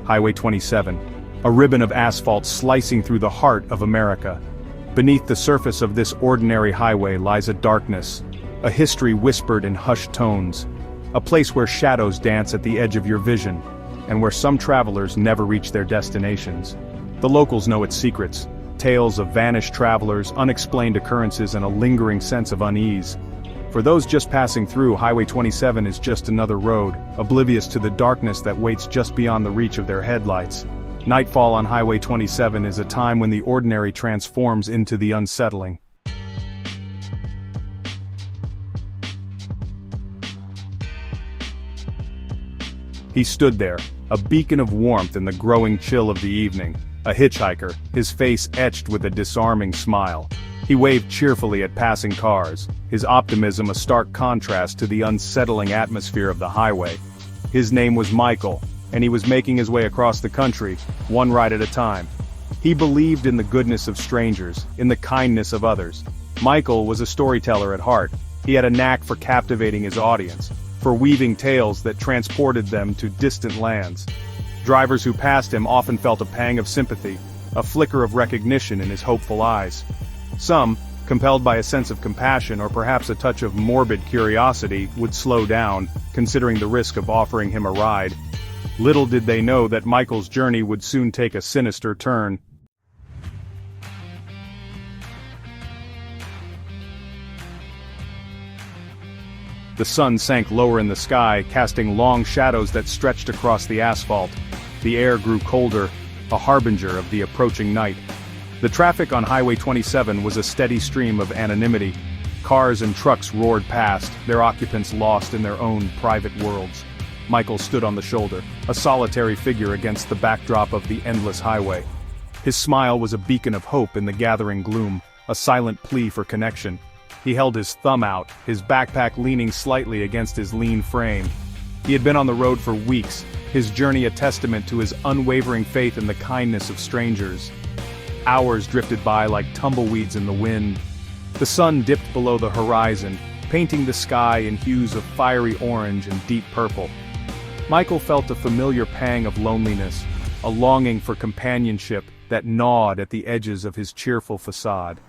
Highway 27, a ribbon of asphalt slicing through the heart of America. Beneath the surface of this ordinary highway lies a darkness, a history whispered in hushed tones, a place where shadows dance at the edge of your vision, and where some travelers never reach their destinations. The locals know its secrets, tales of vanished travelers, unexplained occurrences, and a lingering sense of unease. For those just passing through, Highway 27 is just another road, oblivious to the darkness that waits just beyond the reach of their headlights. Nightfall on Highway 27 is a time when the ordinary transforms into the unsettling. He stood there, a beacon of warmth in the growing chill of the evening, a hitchhiker, his face etched with a disarming smile. He waved cheerfully at passing cars, his optimism a stark contrast to the unsettling atmosphere of the highway. His name was Michael, and he was making his way across the country, one ride at a time. He believed in the goodness of strangers, in the kindness of others. Michael was a storyteller at heart. He had a knack for captivating his audience, for weaving tales that transported them to distant lands. Drivers who passed him often felt a pang of sympathy, a flicker of recognition in his hopeful eyes. Some, compelled by a sense of compassion or perhaps a touch of morbid curiosity, would slow down, considering the risk of offering him a ride. Little did they know that Michael's journey would soon take a sinister turn. The sun sank lower in the sky, casting long shadows that stretched across the asphalt. The air grew colder, a harbinger of the approaching night. The traffic on Highway 27 was a steady stream of anonymity. Cars and trucks roared past, their occupants lost in their own private worlds. Michael stood on the shoulder, a solitary figure against the backdrop of the endless highway. His smile was a beacon of hope in the gathering gloom, a silent plea for connection. He held his thumb out, his backpack leaning slightly against his lean frame. He had been on the road for weeks, his journey a testament to his unwavering faith in the kindness of strangers. Hours drifted by like tumbleweeds in the wind. The sun dipped below the horizon, painting the sky in hues of fiery orange and deep purple. Michael felt a familiar pang of loneliness, a longing for companionship that gnawed at the edges of his cheerful facade.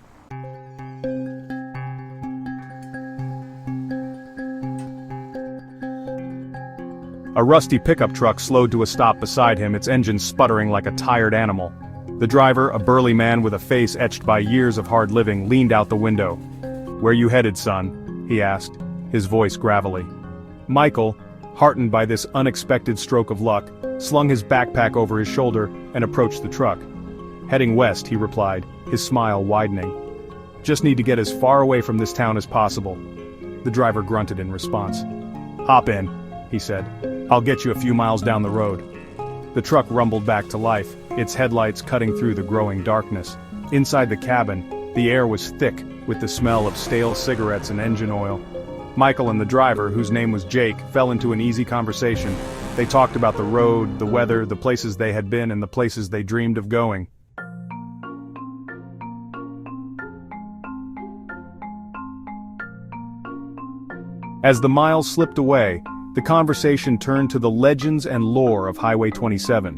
A rusty pickup truck slowed to a stop beside him, its engine sputtering like a tired animal. The driver, a burly man with a face etched by years of hard living, leaned out the window. "Where you headed, son?" he asked, his voice gravelly. Michael, heartened by this unexpected stroke of luck, slung his backpack over his shoulder and approached the truck. "Heading west," he replied, his smile widening. "Just need to get as far away from this town as possible." The driver grunted in response. "Hop in," he said. "I'll get you a few miles down the road." The truck rumbled back to life, its headlights cutting through the growing darkness. Inside the cabin, the air was thick with the smell of stale cigarettes and engine oil. Michael and the driver, whose name was Jake, fell into an easy conversation. They talked about the road, the weather, the places they had been, and the places they dreamed of going. As the miles slipped away, the conversation turned to the legends and lore of Highway 27.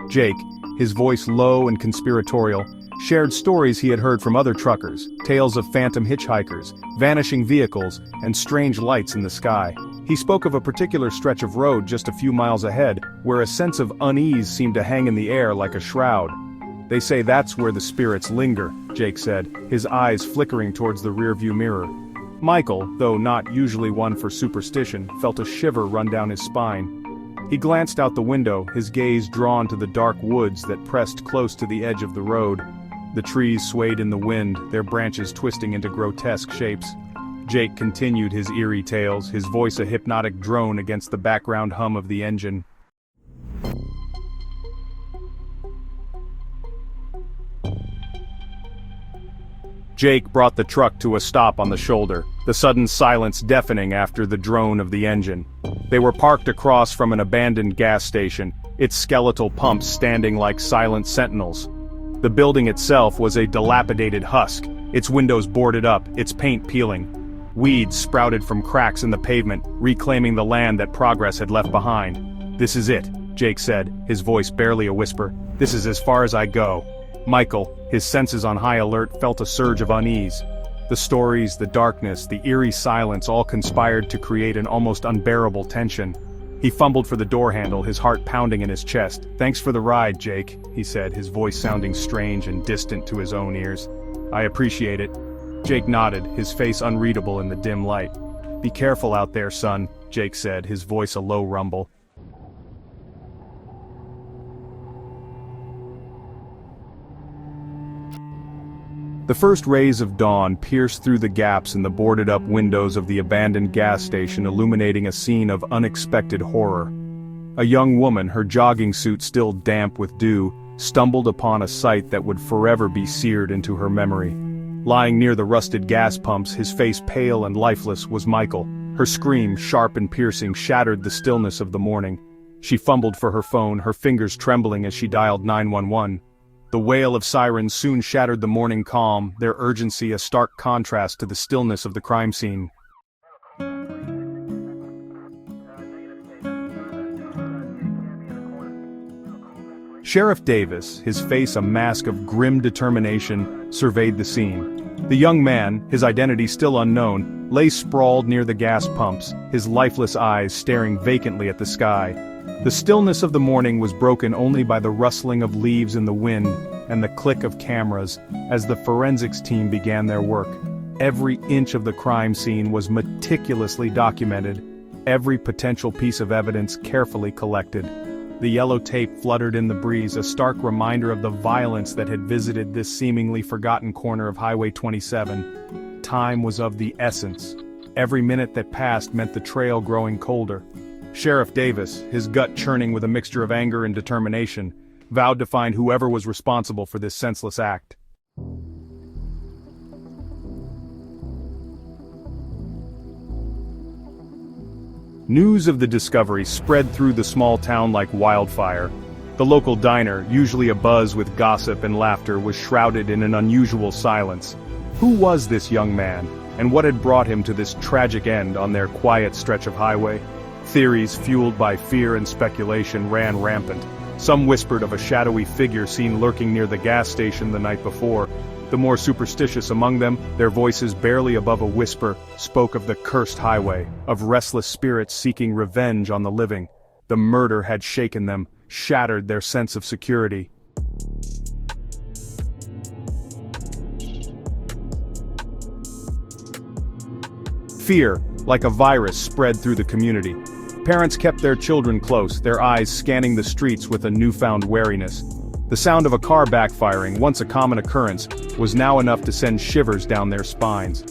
Jake, his voice low and conspiratorial, shared stories he had heard from other truckers, tales of phantom hitchhikers, vanishing vehicles, and strange lights in the sky. He spoke of a particular stretch of road just a few miles ahead, where a sense of unease seemed to hang in the air like a shroud. "They say that's where the spirits linger," Jake said, his eyes flickering towards the rearview mirror. Michael, though not usually one for superstition, felt a shiver run down his spine. He glanced out the window, his gaze drawn to the dark woods that pressed close to the edge of the road. The trees swayed in the wind, their branches twisting into grotesque shapes. Jake continued his eerie tales, his voice a hypnotic drone against the background hum of the engine. Jake brought the truck to a stop on the shoulder, the sudden silence deafening after the drone of the engine. They were parked across from an abandoned gas station, its skeletal pumps standing like silent sentinels. The building itself was a dilapidated husk, its windows boarded up, its paint peeling. Weeds sprouted from cracks in the pavement, reclaiming the land that progress had left behind. "This is it," Jake said, his voice barely a whisper. "This is as far as I go." Michael, his senses on high alert, felt a surge of unease. The stories, the darkness, the eerie silence all conspired to create an almost unbearable tension. He fumbled for the door handle, his heart pounding in his chest. "Thanks for the ride, Jake," he said, his voice sounding strange and distant to his own ears. "I appreciate it." Jake nodded, his face unreadable in the dim light. "Be careful out there, son," Jake said, his voice a low rumble. The first rays of dawn pierced through the gaps in the boarded-up windows of the abandoned gas station, illuminating a scene of unexpected horror. A young woman, her jogging suit still damp with dew, stumbled upon a sight that would forever be seared into her memory. Lying near the rusted gas pumps, his face pale and lifeless, was Michael. Her scream, sharp and piercing, shattered the stillness of the morning. She fumbled for her phone, her fingers trembling as she dialed 911. The wail of sirens soon shattered the morning calm, their urgency a stark contrast to the stillness of the crime scene. Sheriff Davis, his face a mask of grim determination, surveyed the scene. The young man, his identity still unknown, lay sprawled near the gas pumps, his lifeless eyes staring vacantly at the sky. The stillness of the morning was broken only by the rustling of leaves in the wind and the click of cameras as the forensics team began their work. Every inch of the crime scene was meticulously documented, every potential piece of evidence carefully collected. The yellow tape fluttered in the breeze, a stark reminder of the violence that had visited this seemingly forgotten corner of Highway 27. Time was of the essence. Every minute that passed meant the trail growing colder. Sheriff Davis, his gut churning with a mixture of anger and determination, vowed to find whoever was responsible for this senseless act. News of the discovery spread through the small town like wildfire. The local diner, usually abuzz with gossip and laughter, was shrouded in an unusual silence. Who was this young man, and what had brought him to this tragic end on their quiet stretch of highway? Theories fueled by fear and speculation ran rampant. Some whispered of a shadowy figure seen lurking near the gas station the night before. The more superstitious among them, their voices barely above a whisper, spoke of the cursed highway, of restless spirits seeking revenge on the living. The murder had shaken them, shattered their sense of security. Fear, like a virus, spread through the community. Parents kept their children close, their eyes scanning the streets with a newfound wariness. The sound of a car backfiring, once a common occurrence, was now enough to send shivers down their spines.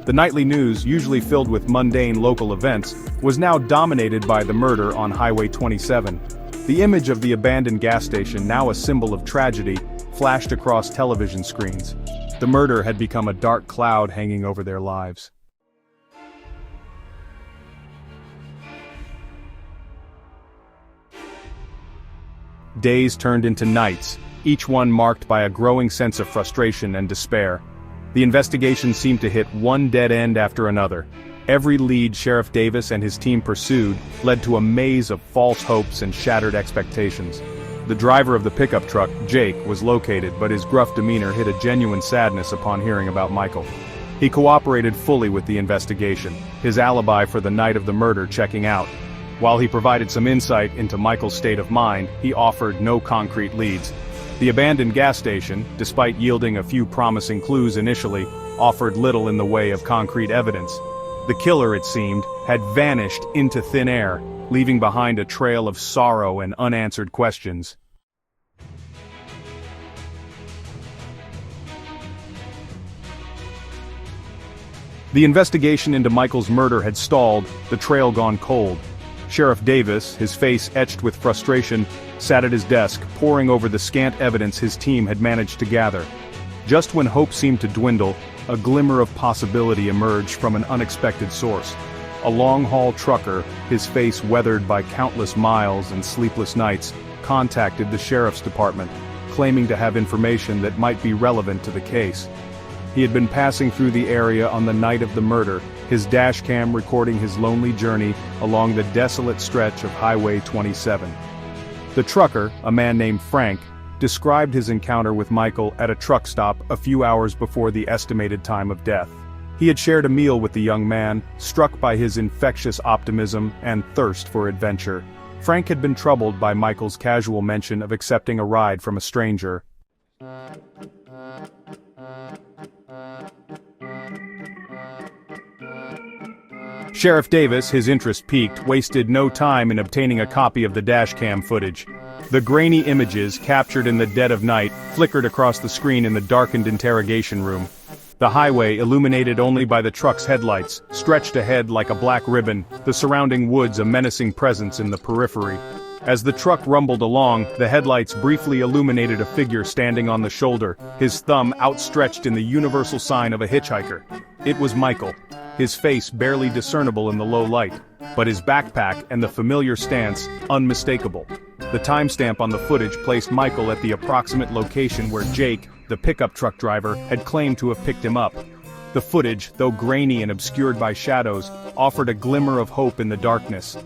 The nightly news, usually filled with mundane local events, was now dominated by the murder on Highway 27. The image of the abandoned gas station, now a symbol of tragedy, flashed across television screens. The murder had become a dark cloud hanging over their lives. Days turned into nights, each one marked by a growing sense of frustration and despair. The investigation seemed to hit one dead end after another. Every lead Sheriff Davis and his team pursued led to a maze of false hopes and shattered expectations. The driver of the pickup truck, Jake, was located, but his gruff demeanor hid a genuine sadness upon hearing about Michael. He cooperated fully with the investigation, his alibi for the night of the murder checking out. While he provided some insight into Michael's state of mind, he offered no concrete leads. The abandoned gas station, despite yielding a few promising clues initially, offered little in the way of concrete evidence. The killer, it seemed, had vanished into thin air, leaving behind a trail of sorrow and unanswered questions. The investigation into Michael's murder had stalled, the trail gone cold. Sheriff Davis, his face etched with frustration, sat at his desk, poring over the scant evidence his team had managed to gather. Just when hope seemed to dwindle, a glimmer of possibility emerged from an unexpected source. A long-haul trucker, his face weathered by countless miles and sleepless nights, contacted the sheriff's department, claiming to have information that might be relevant to the case. He had been passing through the area on the night of the murder, his dashcam recording his lonely journey along the desolate stretch of Highway 27. The trucker, a man named Frank, described his encounter with Michael at a truck stop a few hours before the estimated time of death. He had shared a meal with the young man, struck by his infectious optimism and thirst for adventure. Frank had been troubled by Michael's casual mention of accepting a ride from a stranger. Sheriff Davis, his interest piqued, wasted no time in obtaining a copy of the dashcam footage. The grainy images, captured in the dead of night, flickered across the screen in the darkened interrogation room. The highway, illuminated only by the truck's headlights, stretched ahead like a black ribbon, the surrounding woods a menacing presence in the periphery. As the truck rumbled along, the headlights briefly illuminated a figure standing on the shoulder, his thumb outstretched in the universal sign of a hitchhiker. It was Michael, his face barely discernible in the low light, but his backpack and the familiar stance unmistakable. The timestamp on the footage placed Michael at the approximate location where Jake, the pickup truck driver, had claimed to have picked him up. The footage, though grainy and obscured by shadows, offered a glimmer of hope in the darkness.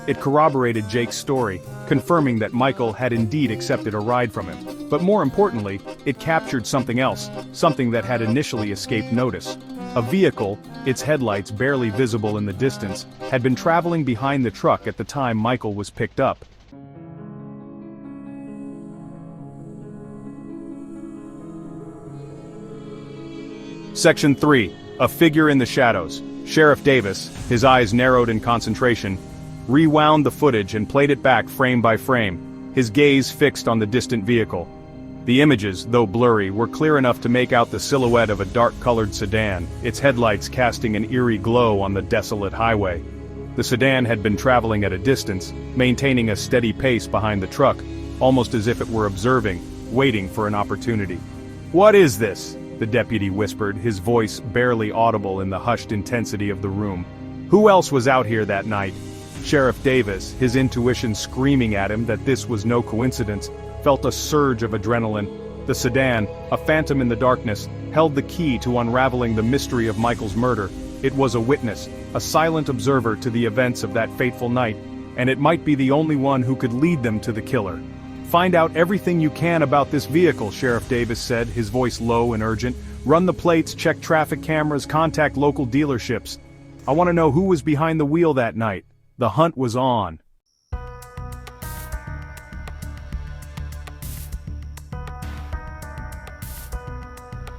It corroborated Jake's story, confirming that Michael had indeed accepted a ride from him. But more importantly, it captured something else, something that had initially escaped notice. A vehicle, its headlights barely visible in the distance, had been traveling behind the truck at the time Michael was picked up. Section 3. A figure in the shadows. Sheriff Davis, his eyes narrowed in concentration, rewound the footage and played it back frame by frame, his gaze fixed on the distant vehicle. The images, though blurry, were clear enough to make out the silhouette of a dark-colored sedan, its headlights casting an eerie glow on the desolate highway. The sedan had been traveling at a distance, maintaining a steady pace behind the truck, almost as if it were observing, waiting for an opportunity. "What is this?" the deputy whispered, his voice barely audible in the hushed intensity of the room. "Who else was out here that night?" Sheriff Davis, his intuition screaming at him that this was no coincidence, felt a surge of adrenaline. The sedan, a phantom in the darkness, held the key to unraveling the mystery of Michael's murder. It was a witness, a silent observer to the events of that fateful night, and it might be the only one who could lead them to the killer. "Find out everything you can about this vehicle," Sheriff Davis said, his voice low and urgent. "Run the plates, check traffic cameras, contact local dealerships. I want to know who was behind the wheel that night." The hunt was on.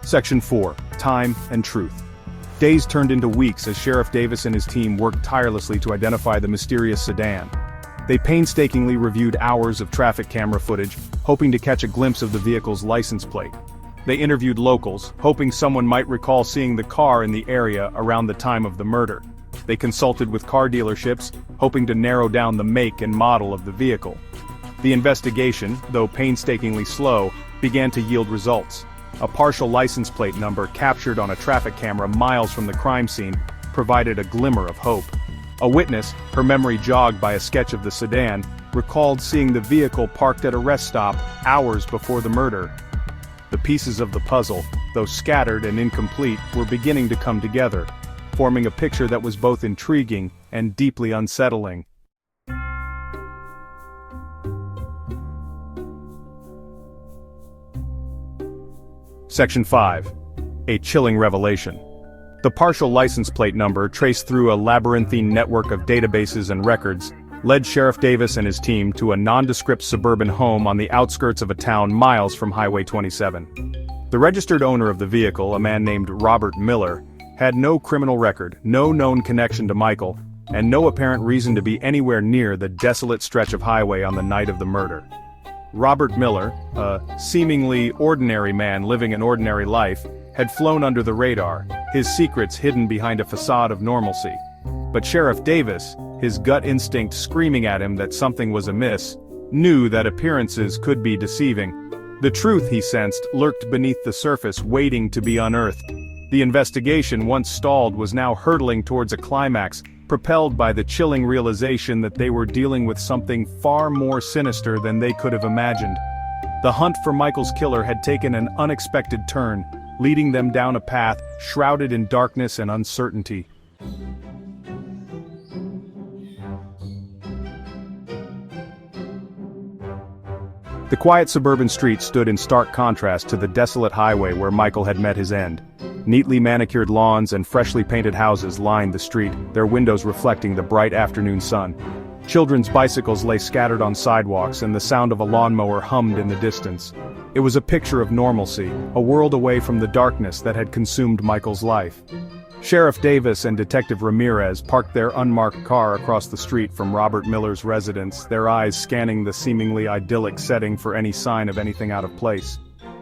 Section 4. Time and Truth. Days turned into weeks as Sheriff Davis and his team worked tirelessly to identify the mysterious sedan. They painstakingly reviewed hours of traffic camera footage, hoping to catch a glimpse of the vehicle's license plate. They interviewed locals, hoping someone might recall seeing the car in the area around the time of the murder. They consulted with car dealerships, hoping to narrow down the make and model of the vehicle. The investigation, though painstakingly slow, began to yield results. A partial license plate number captured on a traffic camera miles from the crime scene provided a glimmer of hope. A witness, her memory jogged by a sketch of the sedan, recalled seeing the vehicle parked at a rest stop hours before the murder. The pieces of the puzzle, though scattered and incomplete, were beginning to come together, forming a picture that was both intriguing and deeply unsettling. Section 5. A chilling revelation. The partial license plate number, traced through a labyrinthine network of databases and records, led Sheriff Davis and his team to a nondescript suburban home on the outskirts of a town miles from Highway 27. The registered owner of the vehicle, a man named Robert Miller, had no criminal record, no known connection to Michael, and no apparent reason to be anywhere near the desolate stretch of highway on the night of the murder. Robert Miller, a seemingly ordinary man living an ordinary life, had flown under the radar, his secrets hidden behind a facade of normalcy. But Sheriff Davis, his gut instinct screaming at him that something was amiss, knew that appearances could be deceiving. The truth, he sensed, lurked beneath the surface, waiting to be unearthed. The investigation, once stalled, was now hurtling towards a climax, propelled by the chilling realization that they were dealing with something far more sinister than they could have imagined. The hunt for Michael's killer had taken an unexpected turn, leading them down a path shrouded in darkness and uncertainty. The quiet suburban street stood in stark contrast to the desolate highway where Michael had met his end. Neatly manicured lawns and freshly painted houses lined the street, their windows reflecting the bright afternoon sun. Children's bicycles lay scattered on sidewalks and the sound of a lawnmower hummed in the distance. It was a picture of normalcy, a world away from the darkness that had consumed Michael's life. Sheriff Davis and Detective Ramirez parked their unmarked car across the street from Robert Miller's residence, their eyes scanning the seemingly idyllic setting for any sign of anything out of place.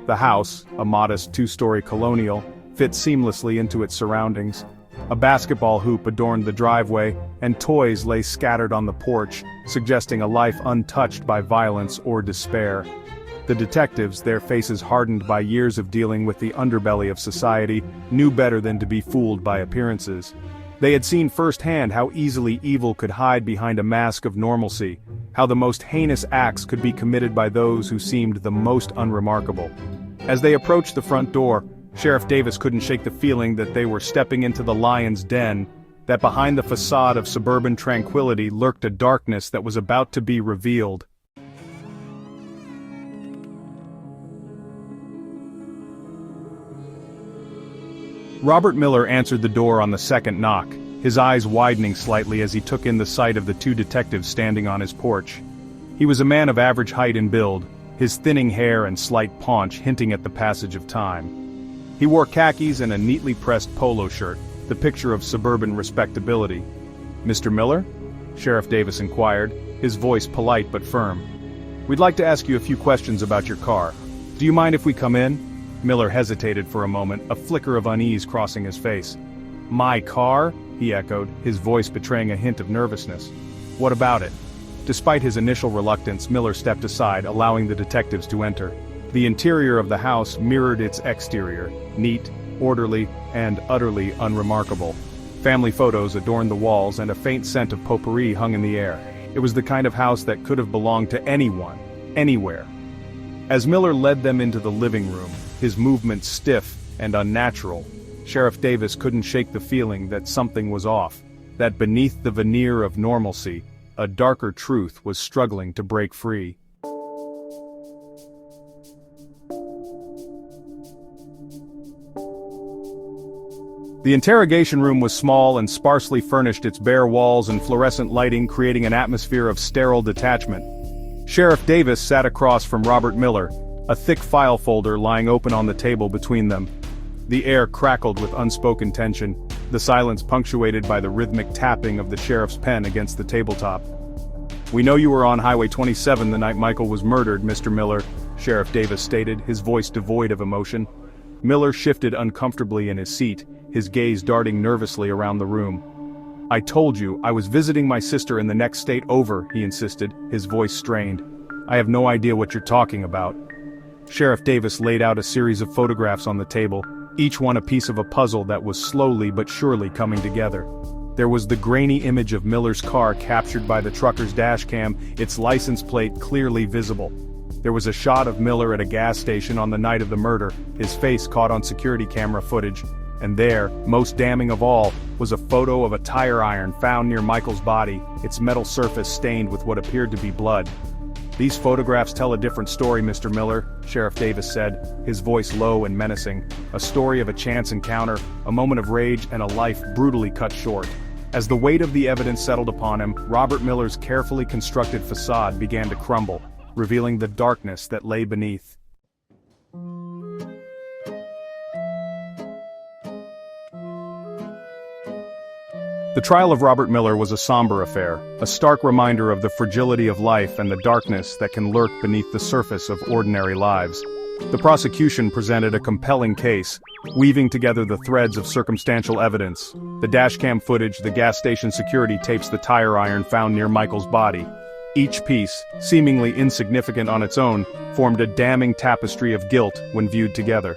The house, a modest two-story colonial, fit seamlessly into its surroundings. A basketball hoop adorned the driveway, and toys lay scattered on the porch, suggesting a life untouched by violence or despair. The detectives, their faces hardened by years of dealing with the underbelly of society, knew better than to be fooled by appearances. They had seen firsthand how easily evil could hide behind a mask of normalcy, how the most heinous acts could be committed by those who seemed the most unremarkable. As they approached the front door, Sheriff Davis couldn't shake the feeling that they were stepping into the lion's den, that behind the facade of suburban tranquility lurked a darkness that was about to be revealed. Robert Miller answered the door on the second knock, his eyes widening slightly as he took in the sight of the two detectives standing on his porch. He was a man of average height and build, his thinning hair and slight paunch hinting at the passage of time. He wore khakis and a neatly pressed polo shirt, the picture of suburban respectability. "Mr. Miller?" Sheriff Davis inquired, his voice polite but firm. "We'd like to ask you a few questions about your car. Do you mind if we come in?" Miller hesitated for a moment, a flicker of unease crossing his face. "My car?" he echoed, his voice betraying a hint of nervousness. "What about it?" Despite his initial reluctance, Miller stepped aside, allowing the detectives to enter. The interior of the house mirrored its exterior, neat, orderly, and utterly unremarkable. Family photos adorned the walls and a faint scent of potpourri hung in the air. It was the kind of house that could have belonged to anyone, anywhere. As Miller led them into the living room, his movements stiff and unnatural, Sheriff Davis couldn't shake the feeling that something was off, that beneath the veneer of normalcy, a darker truth was struggling to break free. The interrogation room was small and sparsely furnished, its bare walls and fluorescent lighting creating an atmosphere of sterile detachment. Sheriff Davis sat across from Robert Miller, a thick file folder lying open on the table between them. The air crackled with unspoken tension, the silence punctuated by the rhythmic tapping of the sheriff's pen against the tabletop. "We know you were on Highway 27 the night Michael was murdered, Mr. Miller," Sheriff Davis stated, his voice devoid of emotion. Miller shifted uncomfortably in his seat, his gaze darting nervously around the room. "I told you, I was visiting my sister in the next state over," he insisted, his voice strained. "I have no idea what you're talking about." Sheriff Davis laid out a series of photographs on the table, each one a piece of a puzzle that was slowly but surely coming together. There was the grainy image of Miller's car captured by the trucker's dashcam, its license plate clearly visible. There was a shot of Miller at a gas station on the night of the murder, his face caught on security camera footage. And there, most damning of all, was a photo of a tire iron found near Michael's body, its metal surface stained with what appeared to be blood. "These photographs tell a different story, Mr. Miller," Sheriff Davis said, his voice low and menacing. "A story of a chance encounter, a moment of rage, and a life brutally cut short." As the weight of the evidence settled upon him, Robert Miller's carefully constructed facade began to crumble, revealing the darkness that lay beneath. The trial of Robert Miller was a somber affair, a stark reminder of the fragility of life and the darkness that can lurk beneath the surface of ordinary lives. The prosecution presented a compelling case, weaving together the threads of circumstantial evidence. The dashcam footage, the gas station security tapes, the tire iron found near Michael's body. Each piece, seemingly insignificant on its own, formed a damning tapestry of guilt when viewed together.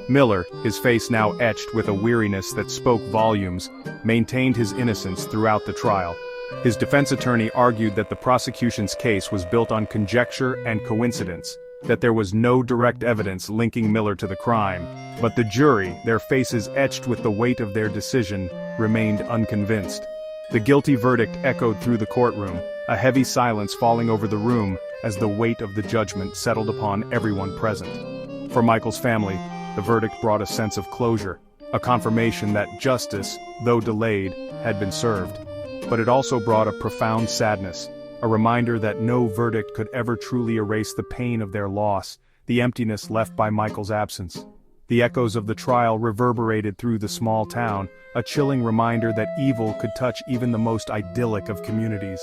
Miller, his face now etched with a weariness that spoke volumes, maintained his innocence throughout the trial. His defense attorney argued that the prosecution's case was built on conjecture and coincidence, that there was no direct evidence linking Miller to the crime, but the jury, their faces etched with the weight of their decision, remained unconvinced. The guilty verdict echoed through the courtroom, a heavy silence falling over the room, as the weight of the judgment settled upon everyone present. For Michael's family, the verdict brought a sense of closure, a confirmation that justice, though delayed, had been served. But it also brought a profound sadness, a reminder that no verdict could ever truly erase the pain of their loss, the emptiness left by Michael's absence. The echoes of the trial reverberated through the small town, a chilling reminder that evil could touch even the most idyllic of communities.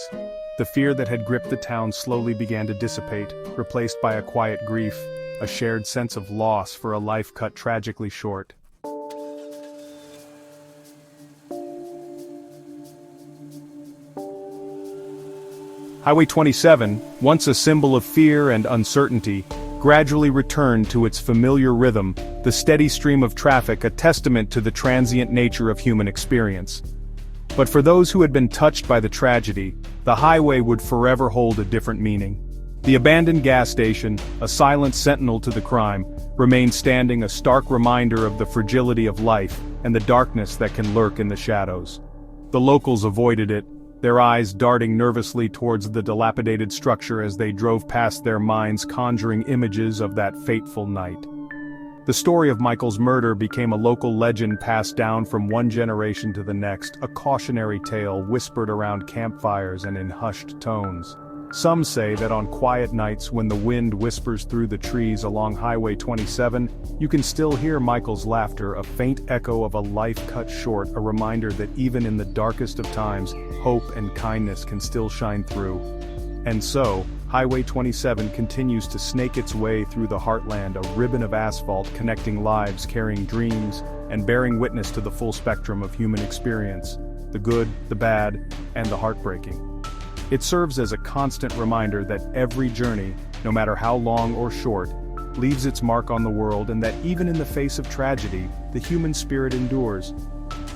The fear that had gripped the town slowly began to dissipate, replaced by a quiet grief, a shared sense of loss for a life cut tragically short. Highway 27, once a symbol of fear and uncertainty, gradually returned to its familiar rhythm, the steady stream of traffic a testament to the transient nature of human experience. But for those who had been touched by the tragedy, the highway would forever hold a different meaning. The abandoned gas station, a silent sentinel to the crime, remained standing, a stark reminder of the fragility of life and the darkness that can lurk in the shadows. The locals avoided it, their eyes darting nervously towards the dilapidated structure as they drove past, their minds conjuring images of that fateful night. The story of Michael's murder became a local legend passed down from one generation to the next, a cautionary tale whispered around campfires and in hushed tones. Some say that on quiet nights when the wind whispers through the trees along Highway 27, you can still hear Michael's laughter, a faint echo of a life cut short, a reminder that even in the darkest of times, hope and kindness can still shine through. And so, Highway 27 continues to snake its way through the heartland, a ribbon of asphalt connecting lives, carrying dreams, and bearing witness to the full spectrum of human experience, the good, the bad, and the heartbreaking. It serves as a constant reminder that every journey, no matter how long or short, leaves its mark on the world, and that even in the face of tragedy, the human spirit endures,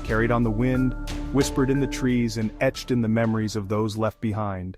carried on the wind, whispered in the trees, and etched in the memories of those left behind.